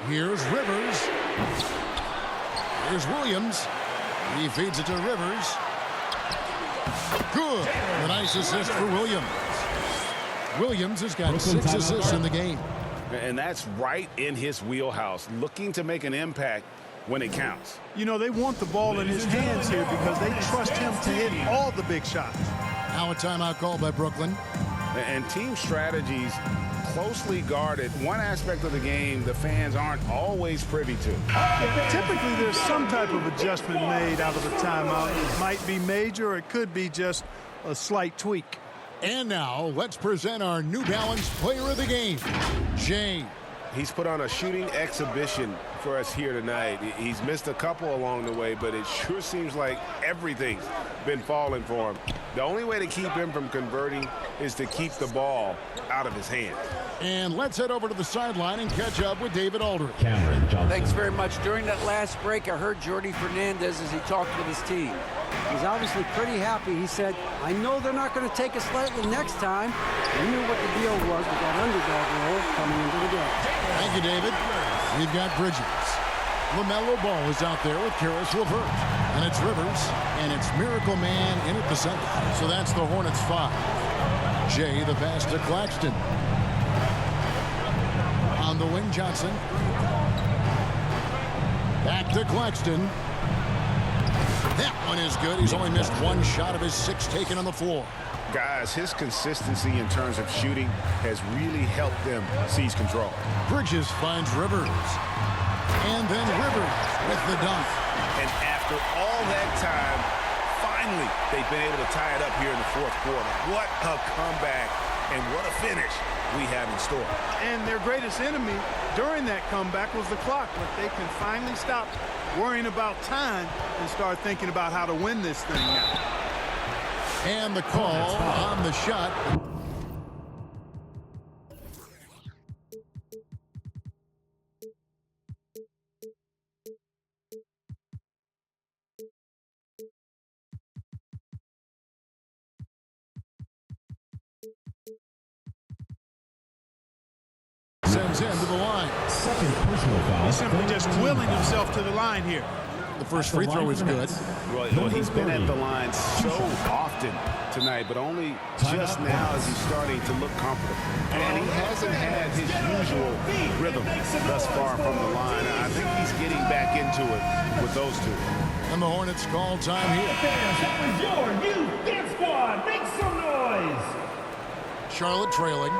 Here's Rivers. Here's Williams. He feeds it to Rivers. Good. A nice assist for Williams. Williams has got 6 assists in the game. And that's right in his wheelhouse, looking to make an impact when it counts. You know, they want the ball in his hands here because they trust him to hit all the big shots. Now a timeout called by Brooklyn. And team strategies closely guarded. One aspect of the game the fans aren't always privy to. Typically, there's some type of adjustment made out of the timeout. It might be major, or it could be just a slight tweak. And now, let's present our New Balance player of the game, Jay. He's put on a shooting exhibition for us here tonight. He's missed a couple along the way, but it sure seems like everything's been falling for him. The only way to keep him from converting is to keep the ball out of his hands. And let's head over to the sideline and catch up with David Aldridge. Thanks very much. During that last break, I heard Jordy Fernandez as he talked with his team. He's obviously pretty happy. He said, I know they're not going to take us lightly next time. He knew what the deal was with that underdog role coming into the game. Thank you, David. We've got Bridges. LaMelo Ball is out there with Karis LeVert. And it's Rivers, and it's Miracle Man in at the center. So that's the Hornets 5. Jay, the pass to Claxton. On the wing, Johnson. Back to Claxton. That one is good. He's only missed 1 shot of his 6 taken on the floor. Guys, his consistency in terms of shooting has really helped them seize control. Bridges finds Rivers. And then Rivers with the dunk. And after all that time, finally, they've been able to tie it up here in the 4th quarter. What a comeback and what a finish we have in store. And their greatest enemy during that comeback was the clock. But they can finally stop worrying about time and start thinking about how to win this thing now. And the call on the shot. Sends him to the line. Second personal foul. He's simply just willing himself to the line here. The first free throw is good. Well, he's been at the line so often tonight, but only just now is he starting to look comfortable. And he hasn't had his usual rhythm thus far from the line. I think he's getting back into it with those two. And the Hornets call time here. Fans, that was your new dance squad. Make some noise. Charlotte trailing.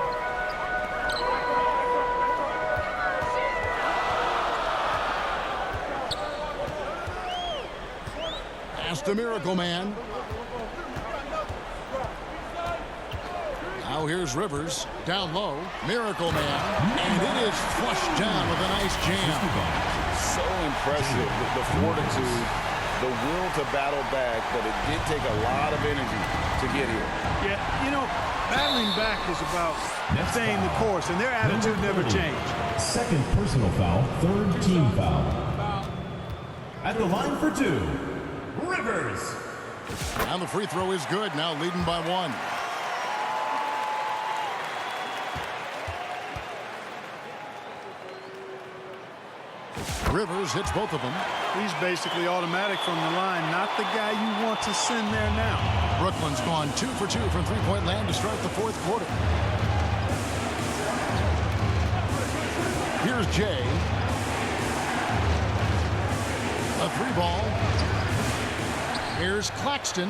The Miracle Man. Now here's Rivers down low. Miracle Man, and it is flushed down with a nice jam. So impressive, the fortitude, the will to battle back, but it did take a lot of energy to get here. Yeah, you know, battling back is about staying the course, and their attitude never changed. Second personal foul, 3rd team foul. At the line for 2. Rivers. And the free throw is good, now leading by 1. Rivers hits both of them. He's basically automatic from the line, not the guy you want to send there now. Brooklyn's gone 2 for 2 from three-point land to start the 4th quarter. Here's Jay. A 3-ball. Here's Claxton.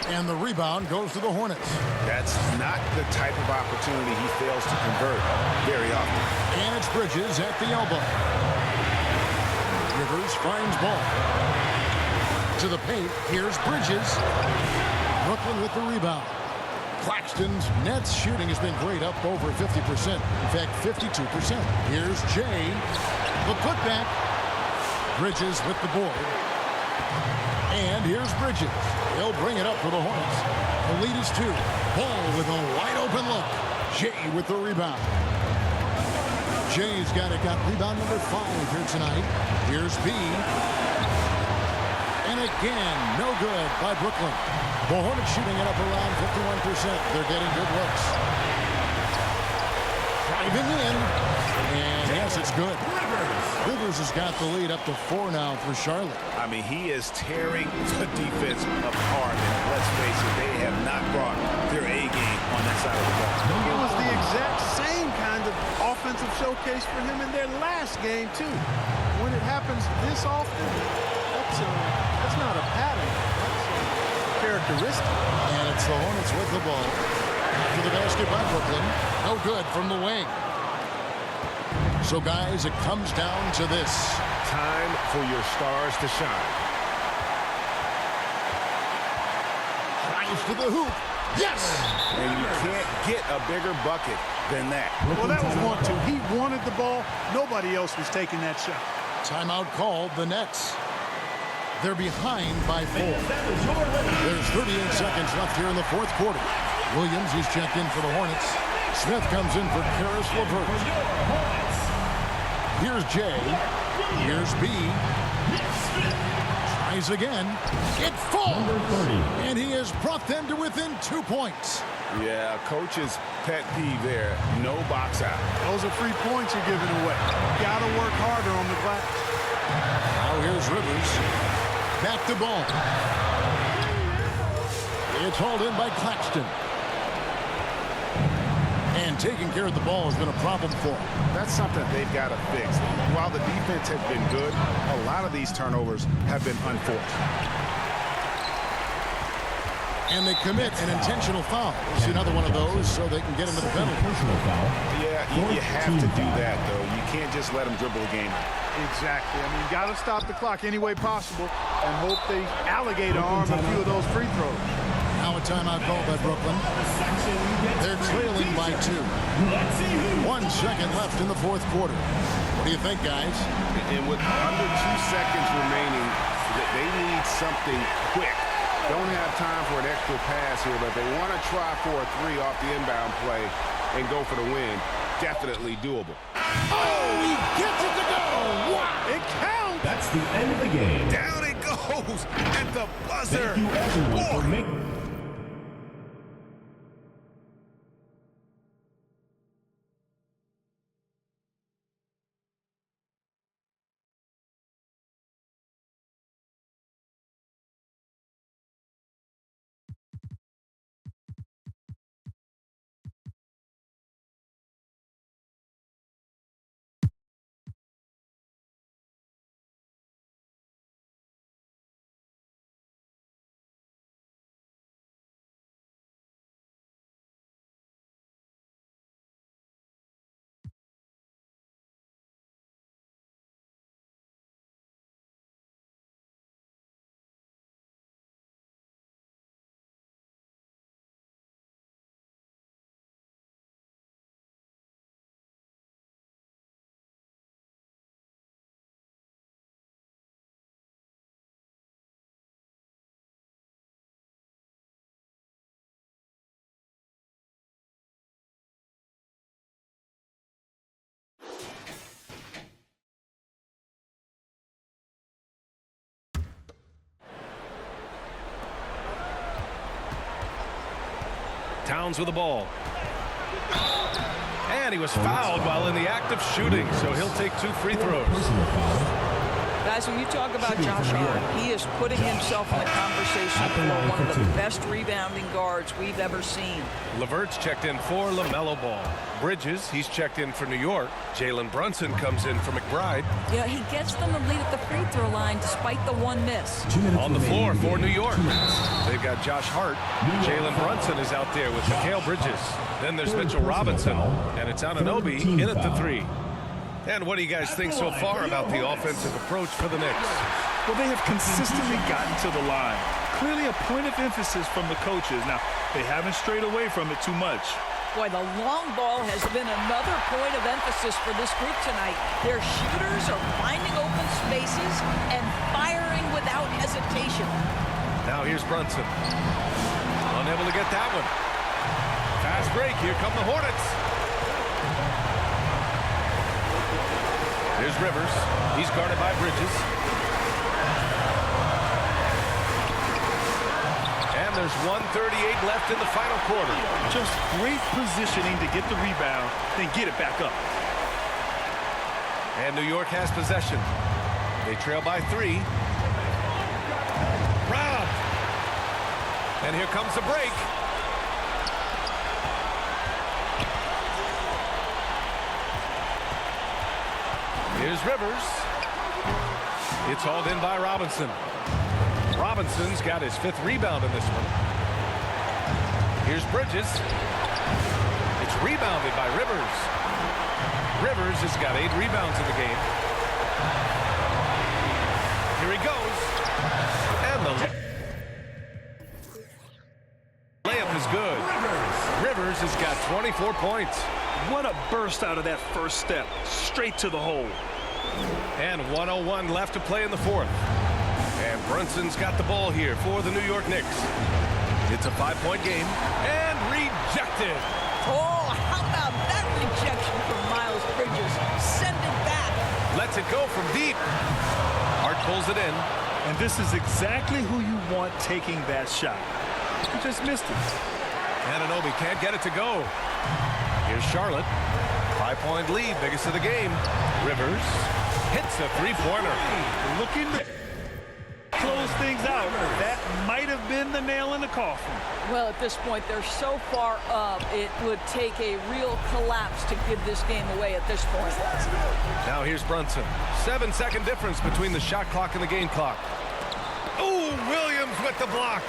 And the rebound goes to the Hornets. That's not the type of opportunity he fails to convert very often. And it's Bridges at the elbow. Rivers finds ball. To the paint, here's Bridges. Brooklyn with the rebound. Claxton's Nets shooting has been great, up over 50%. In fact, 52%. Here's Jay. The putback. Bridges with the board. And here's Bridges. He'll bring it up for the Hornets. The lead is 2. Ball with a wide open look. Jay with the rebound. Jay's got rebound number 5 here tonight. Here's B. And again, no good by Brooklyn. The Hornets shooting it up around 51%. They're getting good looks. Driving in. And yes, it's good. Rivers has got the lead up to 4 now for Charlotte. I mean, he is tearing the defense apart. And let's face it, they have not brought their A game on that side of the ball. It was the exact same kind of offensive showcase for him in their last game, too. When it happens this often, that's not a pattern. That's a characteristic. And it's the Hornets with the ball. To the basket by Brooklyn. No good from the wing. So, guys, it comes down to this. Time for your stars to shine. Drives to the hoop. Yes! And you can't get a bigger bucket than that. Well, that was 1-2. He wanted the ball. Nobody else was taking that shot. Timeout called, the Nets. They're behind by 4. There's 38 seconds left here in the fourth quarter. Williams, he's checked in for the Hornets. Smith comes in for Karis LeVert. Here's Jay. Here's B. Tries again. It falls. And he has brought them to within 2 points. Yeah, coach's pet peeve there. No box out. Those are free points you're giving away. Got to work harder on the glass. Now here's Rivers. Back to ball. It's hauled in by Claxton. And taking care of the ball has been a problem for him. That's something they've got to fix. While the defense has been good, a lot of these turnovers have been unforced. And they commit an intentional foul. See another one of those so they can get into the penalty. Yeah, you have to do that, though. You can't just let them dribble the game. Exactly. I mean, you got to stop the clock any way possible and hope they alligator arm a few of those free throws. Now a timeout called by Brooklyn. They're trailing by 2. 1 second left in the fourth quarter. What do you think, guys? And with under 2 seconds remaining, they need something quick. Don't have time for an extra pass here, but they want to try for a 3 off the inbound play and go for the win. Definitely doable. Oh, he gets it to go! Wow! It counts! That's the end of the game. Down it goes at the buzzer. Thank you everyone for making. Towns with the ball. And he was fouled while in the act of shooting, so he'll take 2 free throws. Guys, when you talk about Josh Hart, he is putting himself in the conversation for one of the best rebounding guards we've ever seen. LeVert's checked in for LaMelo Ball. Bridges, he's checked in for New York. Jalen Brunson comes in for McBride. Yeah, he gets them the lead at the free throw line despite the 1 miss. On the floor for New York, they've got Josh Hart. Jalen Brunson is out there with Mikal Bridges. Then there's Mitchell Robinson, and it's Anunoby in at the 3. And what do you guys think so far about the offensive approach for the Knicks? Well, they have consistently gotten to the line. Clearly a point of emphasis from the coaches. Now, they haven't strayed away from it too much. Boy, the long ball has been another point of emphasis for this group tonight. Their shooters are finding open spaces and firing without hesitation. Now here's Brunson. Unable to get that one. Fast break. Here come the Hornets. Here's Rivers. He's guarded by Bridges. And there's 1:38 left in the final quarter. Just great positioning to get the rebound, then get it back up. And New York has possession. They trail by 3. Robbed. And here comes the break. Here's Rivers. It's hauled in by Robinson. Robinson's got his 5th rebound in this one. Here's Bridges. It's rebounded by Rivers. Rivers has got 8 rebounds in the game. Here he goes. And the layup is good. Rivers has got 24 points. What a burst out of that first step. Straight to the hole. And 1:01 left to play in the 4th. And Brunson's got the ball here for the New York Knicks. It's a 5-point game. And rejected. Oh, how about that rejection from Miles Bridges? Send it back. Lets it go from deep. Hart pulls it in. And this is exactly who you want taking that shot. You just missed it. Anunoby can't get it to go. Here's Charlotte. 5-point lead, biggest of the game. Rivers hits a 3-pointer. Looking to close things out. That might have been the nail in the coffin. Well, at this point, they're so far up, it would take a real collapse to give this game away at this point. Now here's Brunson. 7-second difference between the shot clock and the game clock. Oh, Williams with the block.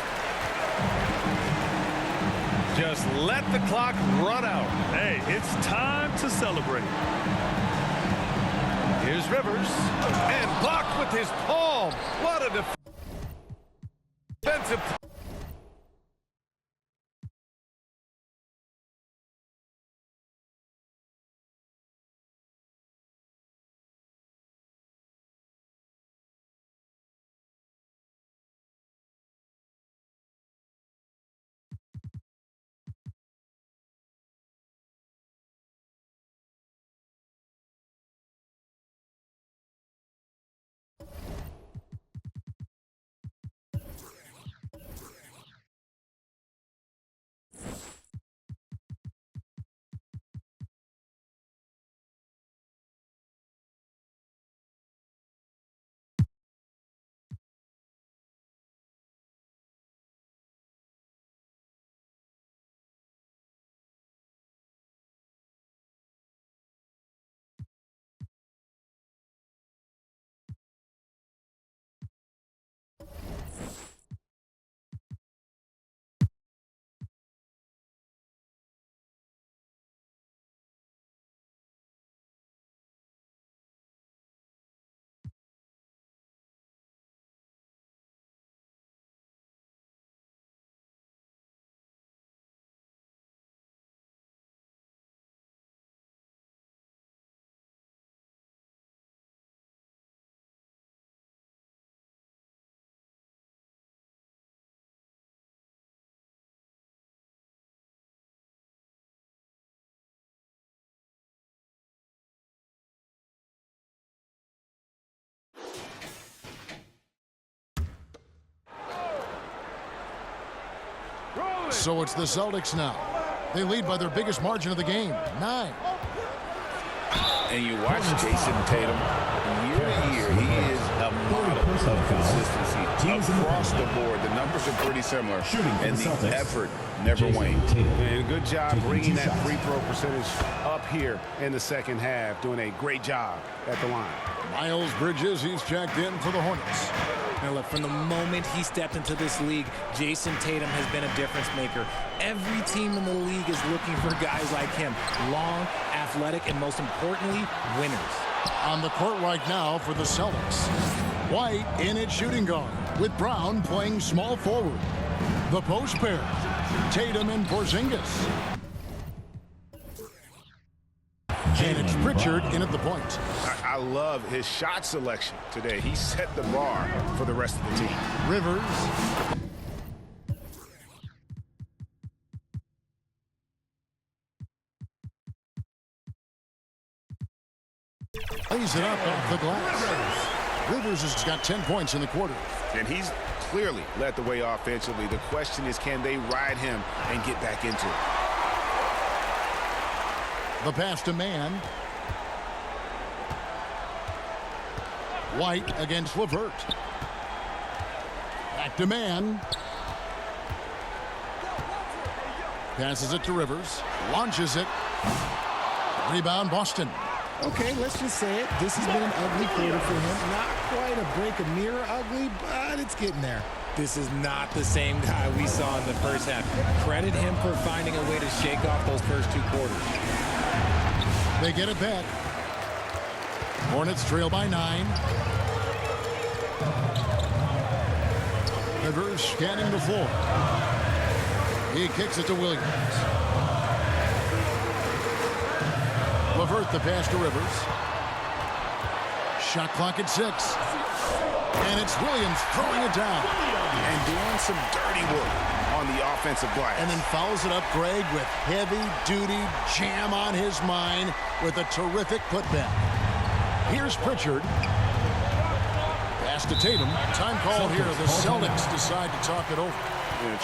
Just let the clock run out. Hey, it's time to celebrate. Here's Rivers. And blocked with his palm. What a defensive. So it's the Celtics now. They lead by their biggest margin of the game, 9. And you watch Jason Tatum, year to year, he is a model of consistency across the board. The numbers are pretty similar, and the effort never wanes. And good job bringing that free throw percentage up here in the second half, doing a great job at the line. Miles Bridges, he's checked in for the Hornets. Now look, from the moment he stepped into this league, Jason Tatum has been a difference maker. Every team in the league is looking for guys like him. Long, athletic, and most importantly, winners. On the court right now for the Celtics. White in at shooting guard, with Brown playing small forward. The post pair, Tatum and Porzingis. And it's Pritchard in at the point. I love his shot selection today. He set the bar for the rest of the team. Rivers. Lays it up off the glass. Rivers has got 10 points in the quarter. And he's clearly led the way offensively. The question is, can they ride him and get back into it? The pass to Mann. White against LeVert. Back to Mann. Passes it to Rivers. Launches it. Rebound Boston. Okay, let's just say it. This has been an ugly quarter for him. Not quite a break a mirror ugly, but it's getting there. This is not the same guy we saw in the first half. Credit him for finding a way to shake off those first 2 quarters. They get it back. Hornets trail by 9. Rivers scanning the floor. He kicks it to Williams. LeVert the pass to Rivers. Shot clock at 6. And it's Williams throwing it down. And doing some dirty work on the offensive glass. And then fouls it up, Greg, with heavy-duty jam on his mind with a terrific putback. Here's Pritchard. Pass to Tatum. Time call here. The Celtics decide to talk it over.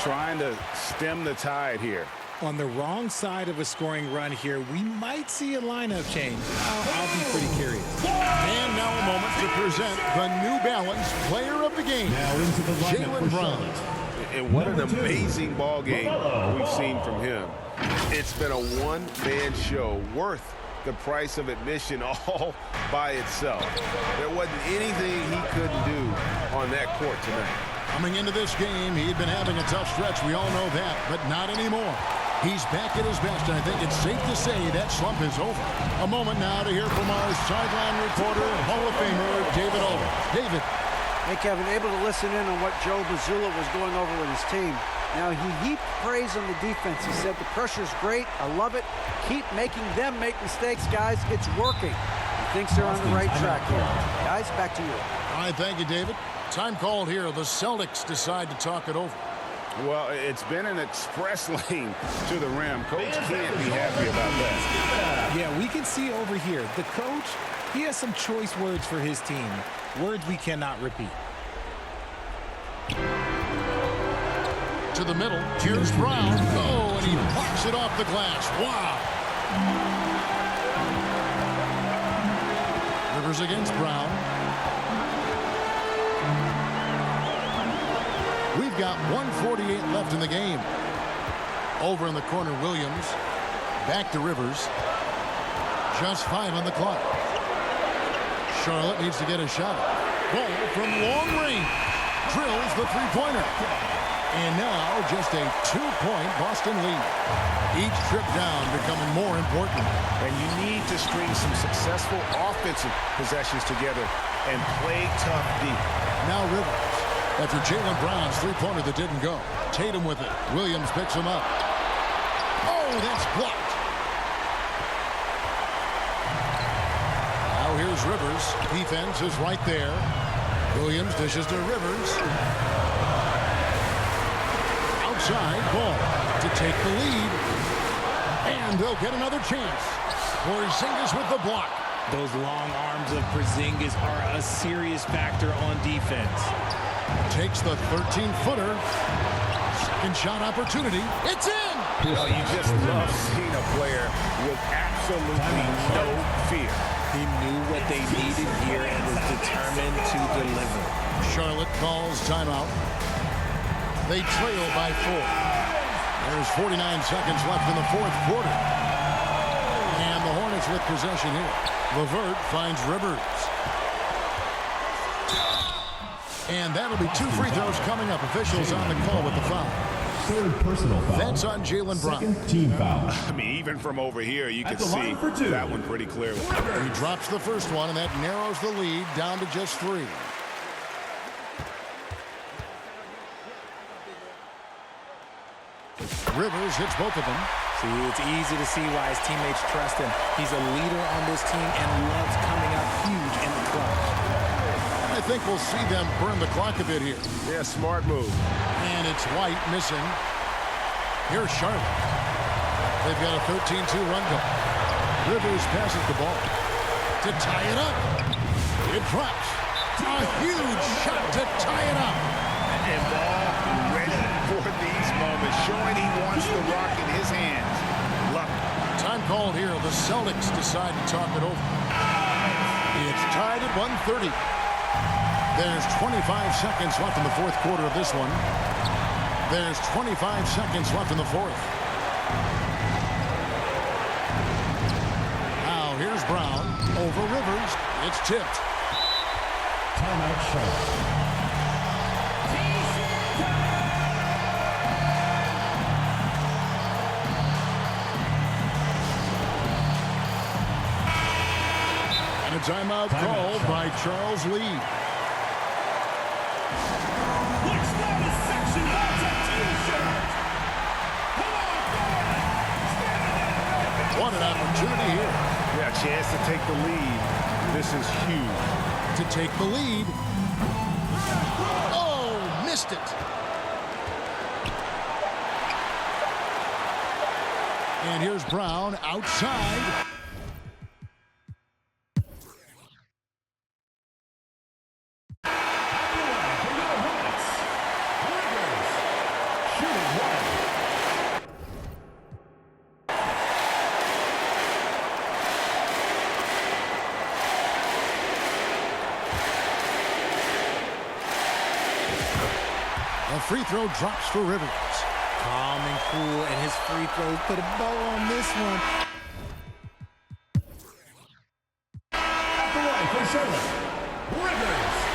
Trying to stem the tide here. On the wrong side of a scoring run here, we might see a lineup change. I'll be pretty curious. And now a moment to present the New Balance Player of the Game, Jaylen Brown. And what an amazing ball game we've seen from him. It's been a one-man show worth the price of admission all by itself. There wasn't anything he couldn't do on that court tonight. Coming into this game, he'd been having a tough stretch. We all know that, but not anymore. He's back at his best, and I think it's safe to say that slump is over. A moment now to hear from our sideline reporter, Hall of Famer, David Ulrich. David. Hey, Kevin, able to listen in on what Joe Mazzulla was going over with his team. Now, he heaped praise on the defense. He said the pressure's great. I love it. Keep making them make mistakes, guys. It's working. He thinks they're on the right track here. Guys, back to you. All right, thank you, David. Time called here. The Celtics decide to talk it over. Well, it's been an express lane to the rim. Coach can't be happy about that. Yeah, we can see over here. The coach, he has some choice words for his team. Words we cannot repeat. To the middle. Here's Brown. Oh, and he knocks it off the glass. Wow. Rivers against Brown. We've got 1:48 left in the game. Over in the corner, Williams. Back to Rivers. Just 5 on the clock. Charlotte needs to get a shot. Ball from long range. Drills the three-pointer. And now just a 2-point Boston lead. Each trip down becoming more important. And you need to string some successful offensive possessions together and play tough deep. Now Rivers. After Jaylen Brown's three-pointer that didn't go. Tatum with it. Williams picks him up. Oh, that's blocked. Now here's Rivers. Defense is right there. Williams dishes to Rivers. Outside ball to take the lead. And they'll get another chance. Porzingis with the block. Those long arms of Porzingis are a serious factor on defense. Takes the 13-footer. Second shot opportunity. It's in! Well, you just love seeing a player with absolutely no fear. He knew what they needed here and was determined to deliver. Charlotte calls timeout. They trail by 4. There's 49 seconds left in the fourth quarter. And the Hornets with possession here. LeVert finds Rivers. And that'll be 2 free throws coming up. Officials on the call with the foul. Third personal foul. That's on Jaylen Brown. Second team foul. I mean, even from over here, you can see that one pretty clearly. He drops the first one, and that narrows the lead down to just 3. Rivers hits both of them. See, it's easy to see why his teammates trust him. He's a leader on this team and loves coming up huge in the clutch. I think we'll see them burn the clock a bit here. Yeah, smart move. And it's White missing. Here's Charlotte. They've got a 13-2 run going. Rivers passes the ball. to tie it up. It drops. A huge shot to tie it up. And ball ready for these moments, showing he wants the rock in his hands. Love it. Time called here. The Celtics decide to talk it over. It's tied at 130. There's 25 seconds left in the fourth quarter of this one. There's 25 seconds left in the fourth. Now here's Brown over Rivers. It's tipped. Timeout shot. And a timeout called by Charles Lee. What an opportunity here. Yeah, chance to take the lead. This is huge. To take the lead. Oh, missed it. And here's Brown outside. A free throw drops for Rivers. Calm and cool, and his free throws put a bow on this one. At the line for Charlotte, Rivers.